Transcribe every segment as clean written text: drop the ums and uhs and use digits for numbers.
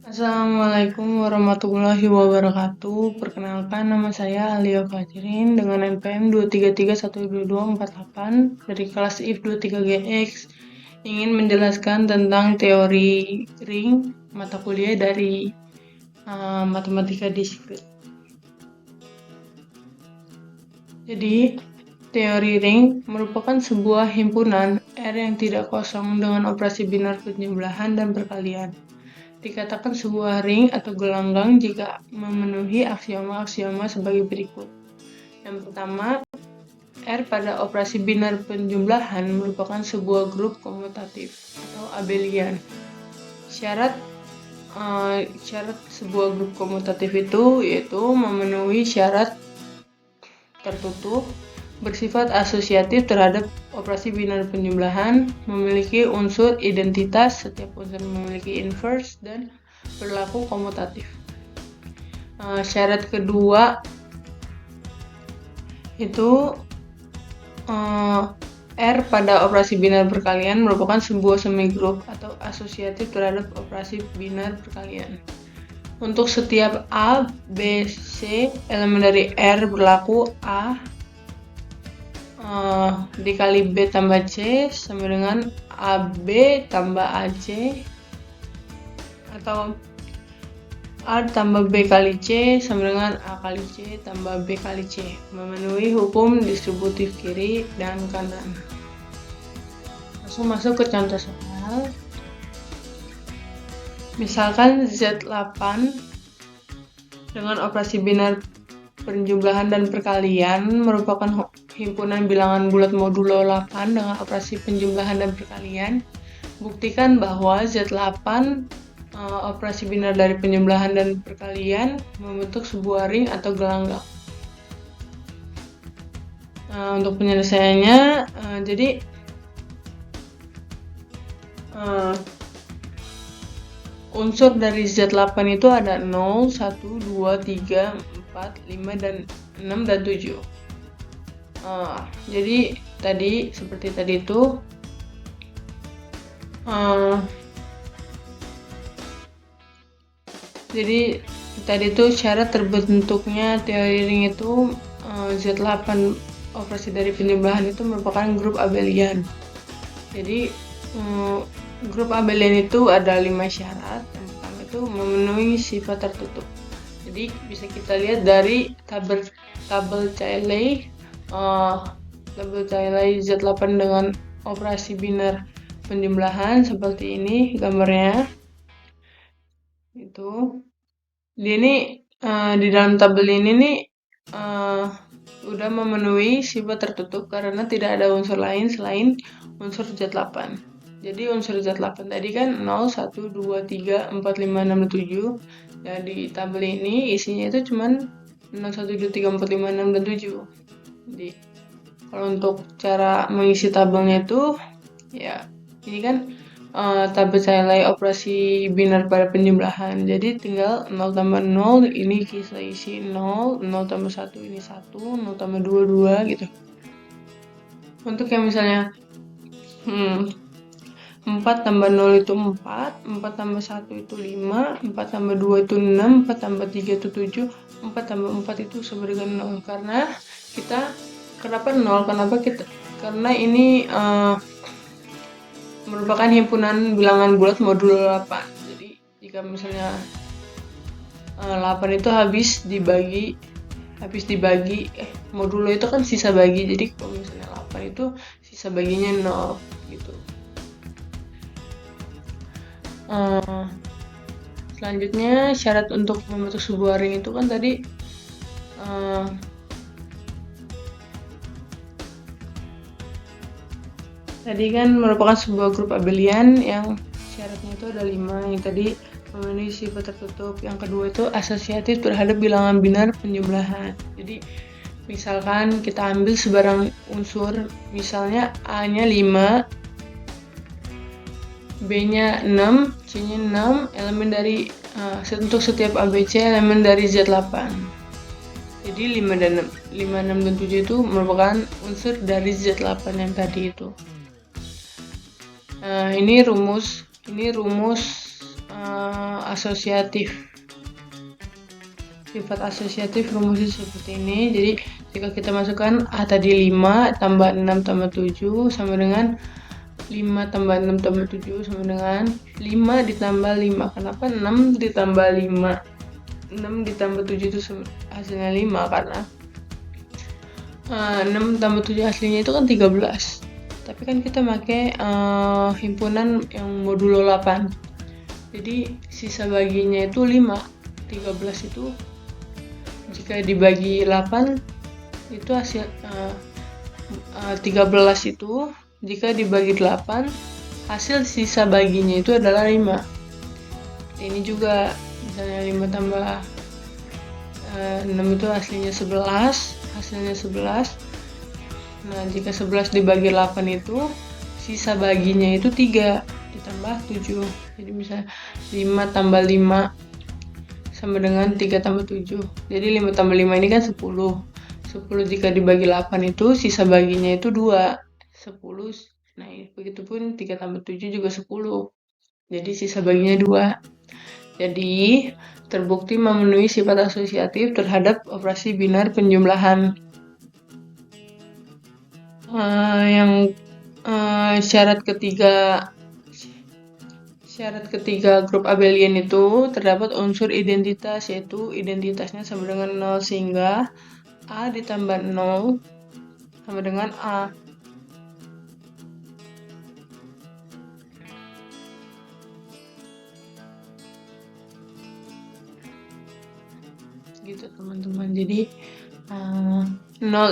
Assalamualaikum warahmatullahi wabarakatuh. Perkenalkan, nama saya Alia Fajrin dengan NPM 233122488 dari kelas IF 23GX. Ingin menjelaskan tentang teori ring mata kuliah dari matematika diskrit. Jadi, teori ring merupakan sebuah himpunan R yang tidak kosong dengan operasi binar penjumlahan dan perkalian. Dikatakan sebuah ring atau gelanggang jika memenuhi aksioma-aksioma sebagai berikut. Yang pertama, R pada operasi binar penjumlahan merupakan sebuah grup komutatif atau abelian. Syarat sebuah grup komutatif itu yaitu memenuhi syarat tertutup, bersifat asosiatif terhadap operasi binar penjumlahan, memiliki unsur identitas, setiap unsur memiliki inverse, dan berlaku komutatif. Syarat kedua itu R pada operasi binar perkalian merupakan sebuah semigroup atau asosiatif terhadap operasi binar perkalian. Untuk setiap A, B, C, elemen dari R berlaku A dikali B tambah C sama dengan AB tambah AC, atau A tambah B kali C sama dengan A kali C tambah B kali C, memenuhi hukum distributif kiri dan kanan. Langsung masuk ke contoh soal. Misalkan Z8 dengan operasi binar penjumlahan dan perkalian merupakan himpunan bilangan bulat modulo 8 dengan operasi penjumlahan dan perkalian. Buktikan bahwa Z8 operasi binar dari penjumlahan dan perkalian membentuk sebuah ring atau gelanggang. Untuk penyelesaiannya, jadi unsur dari Z8 itu ada 0, 1, 2, 3, 4, 5, dan 6, dan 7. Jadi seperti tadi itu syarat terbentuknya teori ring itu Z8 operasi dari penjumlahan itu merupakan grup abelian. Jadi grup abelian itu ada 5 syarat. Yang pertama itu memenuhi sifat tertutup. Jadi bisa kita lihat dari tabel Cayley Z8 dengan operasi binar penjumlahan seperti ini gambarnya. Itu di dalam tabel ini nih udah memenuhi sifat tertutup karena tidak ada unsur lain selain unsur Z8. Jadi unsur Z8 tadi kan 0, 1, 2, 3, 4, 5, 6, 7. Nah, di tabel ini isinya itu cuman 0, 1, 2, 3, 4, 5, 6, dan 7. Jadi kalau untuk cara mengisi tabelnya itu ya ini kan tabel Cayley operasi binar pada penjumlahan. Jadi tinggal 0 tambah 0 ini kita isi 0, 0 tambah 1 ini 1, 0 tambah 2, 2 gitu. Untuk yang misalnya 4 tambah 0 itu 4, 4 tambah 1 itu 5, 4 tambah 2 itu 6, 4 tambah 3 itu 7, 4 tambah 4 itu sama dengan 0. Karena ini merupakan himpunan bilangan bulat modulo 8. Jadi jika misalnya 8 itu habis dibagi modulo itu kan sisa bagi. Jadi kalau misalnya 8 itu sisa baginya 0 gitu. Selanjutnya syarat untuk membentuk sebuah ring itu kan tadi kan merupakan sebuah grup abelian yang syaratnya itu ada 5. Yang tadi memenuhi sifat tertutup. Yang kedua itu asosiatif terhadap bilangan binar penjumlahan. Jadi misalkan kita ambil sebarang unsur, misalnya A-nya 5, B-nya 6, C-nya 6, elemen dari untuk setiap ABC elemen dari Z8. Jadi 5, 6, dan 7 itu merupakan unsur dari Z8 yang tadi itu. Ini rumus asosiatif. Sifat asosiatif rumusnya seperti ini. Jadi jika kita masukkan A tadi 5 tambah 6 tambah 7 sama dengan 5 tambah 6 tambah 7 sama dengan 5 ditambah 5. Kenapa 6 ditambah 5? 6 ditambah 7 itu hasilnya 5 karena 6 tambah 7 aslinya itu kan 13. Tapi kan kita pakai himpunan yang modulo 8. Jadi sisa baginya itu 5. 13 itu jika dibagi 8 itu hasil 13 itu jika dibagi 8 hasil sisa baginya itu adalah 5. Ini juga misalnya 5 tambah 6 itu aslinya 11, hasilnya 11. Nah, jika 11 dibagi 8 itu sisa baginya itu 3 ditambah 7. Jadi misalnya 5 tambah 5 sama dengan 3 tambah 7. Jadi 5 tambah 5 ini kan 10. 10 jika dibagi 8 itu sisa baginya itu 2. 10. Nah, begitupun 3 tambah 7 juga 10. Jadi sisa baginya 2. Jadi terbukti memenuhi sifat asosiatif terhadap operasi binar penjumlahan. Syarat ketiga grup abelian itu terdapat unsur identitas, yaitu identitasnya sama dengan 0 sehingga A ditambah 0 sama dengan A. Gitu teman-teman. Jadi 0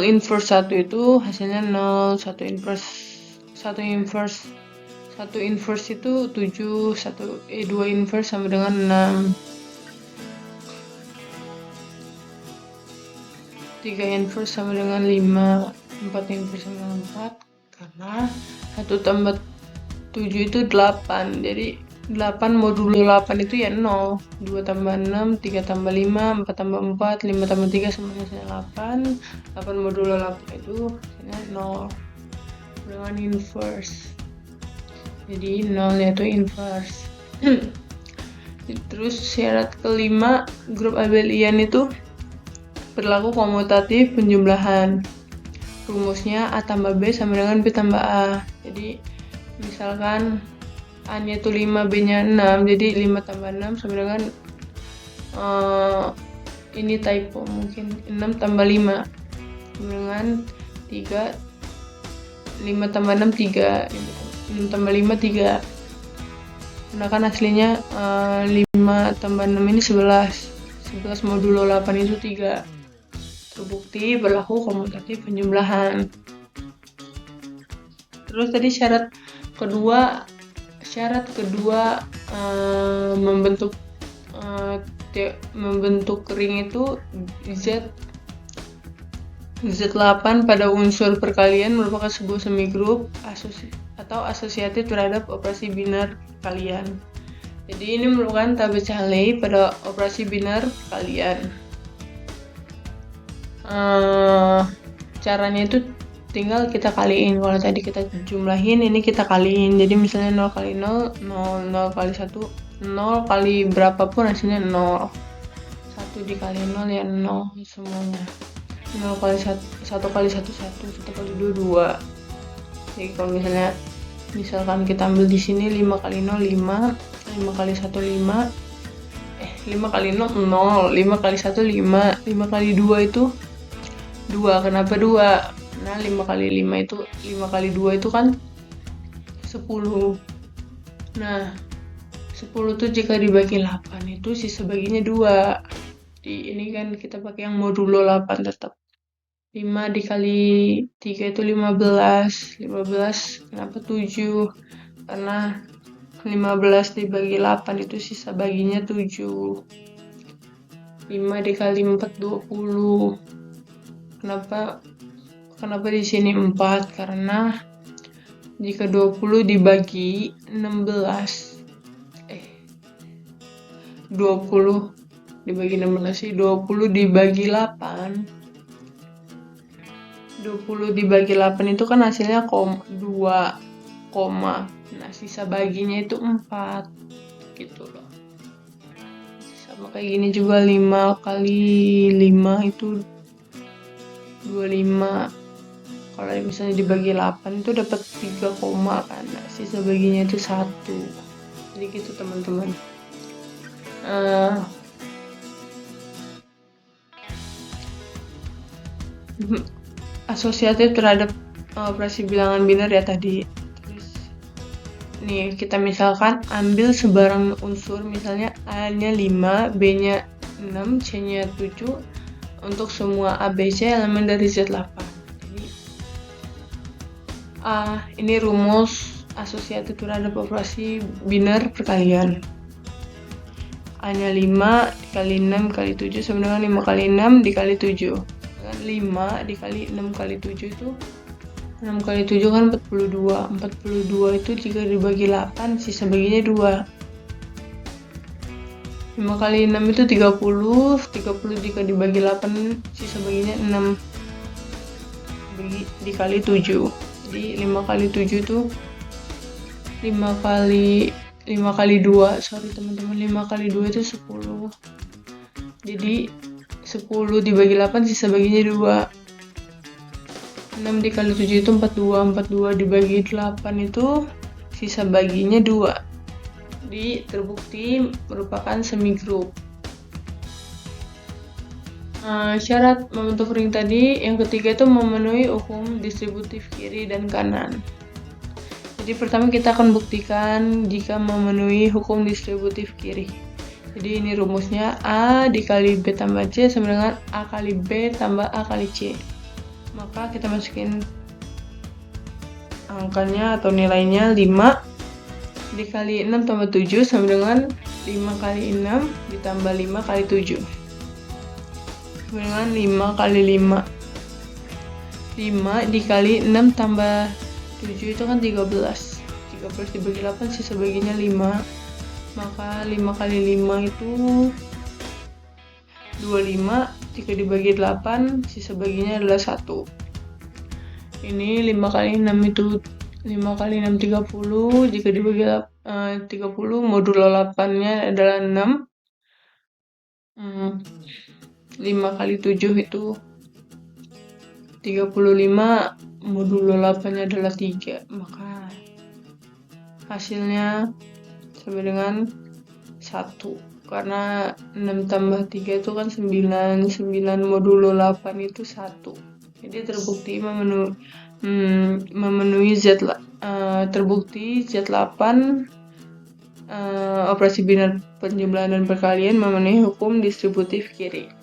inverse 1 itu hasilnya 0, 1 inverse itu 7, 2 inverse sama dengan 6. 3 inverse sama dengan 5, 4 inverse sama dengan 4, karena 1 tambah 7 itu 8, jadi 8 modulo 8 itu ya 0, 2 tambah 6, 3 tambah 5, 4 tambah 4, 5 tambah 3 sama dengan 8, 8 modulo 8 itu hasilnya 0 dengan inverse, jadi 0 yaitu inverse. Terus syarat kelima, grup abelian itu berlaku komutatif penjumlahan. Rumusnya A tambah B sama dengan B tambah A. Jadi misalkan A-nya itu 5, B-nya 6, jadi 5 tambah 6 sama dengan ini typo mungkin 6 tambah 5 sama dengan 3, 5 tambah 6 3, 6 tambah 5 3. Nah kan aslinya 5 tambah 6 ini 11 modulo 8 itu 3. Terbukti berlaku komutatif penjumlahan. Terus tadi syarat kedua membentuk ring itu Z8 pada unsur perkalian merupakan sebuah semigrup atau asosiatif terhadap operasi binar perkalian. Jadi ini merupakan tabel Cayley pada operasi binar perkalian. Caranya itu tinggal kita kaliin. Kalau tadi kita jumlahin, ini kita kaliin. Jadi misalnya 0 kali 0, 0, 0 kali 1, 0 kali berapapun hasilnya 0. 1 dikali 0 ya 0 semuanya. 0 kali 1 kali 1 1 kali 2 2. Jadi kalau misalkan kita ambil di sini 5 kali 0 5, 5 kali 1 5, 5 kali 0 0, 5 kali 1 5, 5 kali 2 itu 2. Kenapa 2? Nah 5 kali 5 itu 5 kali 2 itu kan 10. Nah 10 itu jika dibagi 8 itu sisa baginya 2. Di ini kan kita pakai yang modulo 8 tetap. 5 dikali 3 itu 15. 15 kenapa 7? Karena 15 dibagi 8 itu sisa baginya 7. 5 dikali 4 20. Kenapa di sini 4? Karena jika 20 dibagi 16 20 dibagi 16 sih 20 dibagi 8 dibagi 8 itu kan hasilnya 2, nah sisa baginya itu 4 gitu loh. Sama kayak gini juga 5 kali 5 itu 25. Kalau misalnya dibagi 8 itu dapat 3 koma kan. Nah, sisa baginya itu 1. Jadi gitu teman-teman. Asosiatif terhadap operasi bilangan biner ya tadi. Terus nih kita misalkan ambil sebarang unsur, misalnya A-nya 5, B-nya 6, C-nya 7 untuk semua A, B, C elemen dari Z8. Jadi ini rumus asosiatif terhadap operasi biner perkalian. A-nya 5 dikali 6 kali 7 sama dengan 5 kali 6 dikali 7. 5 dikali 6 kali 7 itu 6 kali 7 kan 42. 42 itu jika dibagi 8 sisa baginya 2. 5 kali 6 itu 30. 30 jika dibagi 8 sisa baginya 6 dikali 7. Jadi 5 kali 7 itu 5 kali 2, sorry teman-teman, 5 kali 2 itu 10. Jadi 10 dibagi 8 sisa baginya 2. 6 dikali 7 itu 42. 42 dibagi 8 itu sisa baginya 2. Jadi terbukti merupakan semigroup. Syarat momentum ring tadi yang ketiga itu memenuhi hukum distributif kiri dan kanan. Jadi pertama kita akan buktikan jika memenuhi hukum distributif kiri. Jadi ini rumusnya A dikali B tambah C sama dengan A kali B tambah A kali C. Maka kita masukin angkanya atau nilainya 5 dikali 6 tambah 7 sama dengan 5 kali 6 ditambah 5 kali 7 sama dengan 5 kali 5. 5 dikali 6 tambah 7 itu kan 13. 13 dibagi 8 sisa baginya 5. Maka 5 kali 5 itu 25. Jika dibagi 8 sisa baginya adalah 1. Ini 5 kali 6 itu 5 kali 6 30. Jika dibagi 30 modulo 8-nya adalah 6. 5 kali 7 itu 35, modulo 8-nya adalah 3, maka hasilnya sama dengan 1. Karena 6 tambah 3 itu kan 9, 9 modulo 8 itu 1. Jadi terbukti memenuhi terbukti Z8 operasi biner penjumlahan dan perkalian memenuhi hukum distributif kiri.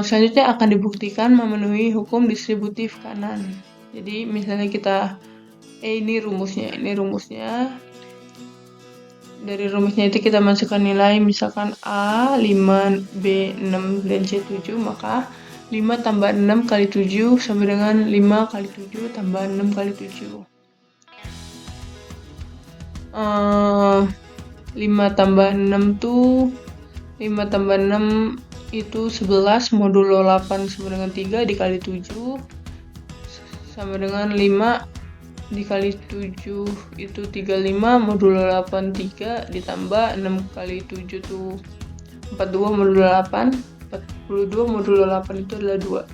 Selanjutnya akan dibuktikan memenuhi hukum distributif kanan. Jadi misalnya kita ini rumusnya. Dari rumusnya itu kita masukkan nilai, misalkan A 5, B 6 dan C 7, maka 5 tambah 6 kali 7 sama dengan 5 kali 7 tambah 6 kali 7. 5 tambah 6 tuh 5 tambah 6 itu 11, modulo 8 sama dengan 3 dikali 7 sama dengan 5 dikali 7 itu 35, modulo 8 3 ditambah 6 kali 7 tuh 42 modulo 8, 42 modulo 8 itu adalah 2.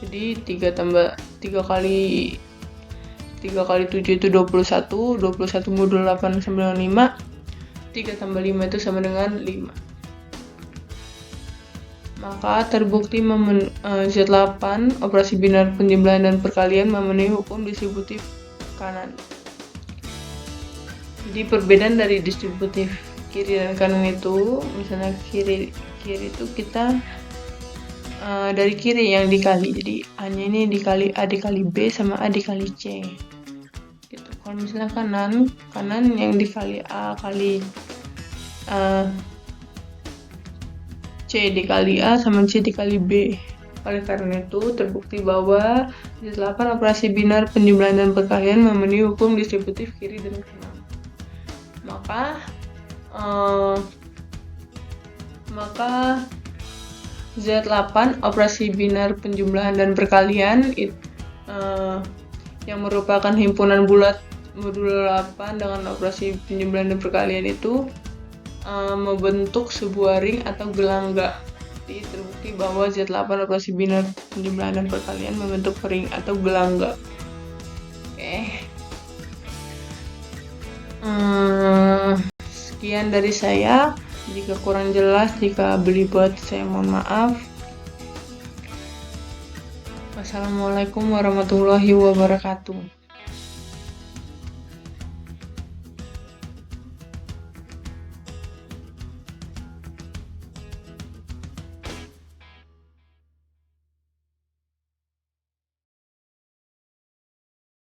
Jadi 3 kali 7 itu 21, 21 modulo 8 sama dengan 5, 3 tambah 5 itu sama dengan 5. Maka terbukti Z8 operasi biner penjumlahan dan perkalian memenuhi hukum distributif kanan. Jadi perbedaan dari distributif kiri dan kanan itu, misalnya kiri itu kita dari kiri yang dikali, jadi A-nya ini dikali A dikali B sama A dikali C gitu. Kalau misalnya kanan yang dikali A kali C dikali A sama C dikali B. Oleh karena itu, terbukti bahwa Z8 operasi biner penjumlahan dan perkalian memenuhi hukum distributif kiri dan kanan. Maka Z8 operasi biner penjumlahan dan perkalian yang merupakan himpunan bulat modul 8 dengan operasi penjumlahan dan perkalian itu membentuk sebuah ring atau gelangga. Jadi terbukti bahwa Z8 operasi biner penjumlahan dan perkalian membentuk ring atau gelangga. Oke. Sekian dari saya. Jika kurang jelas, jika belibet, saya mohon maaf. Wassalamualaikum warahmatullahi wabarakatuh.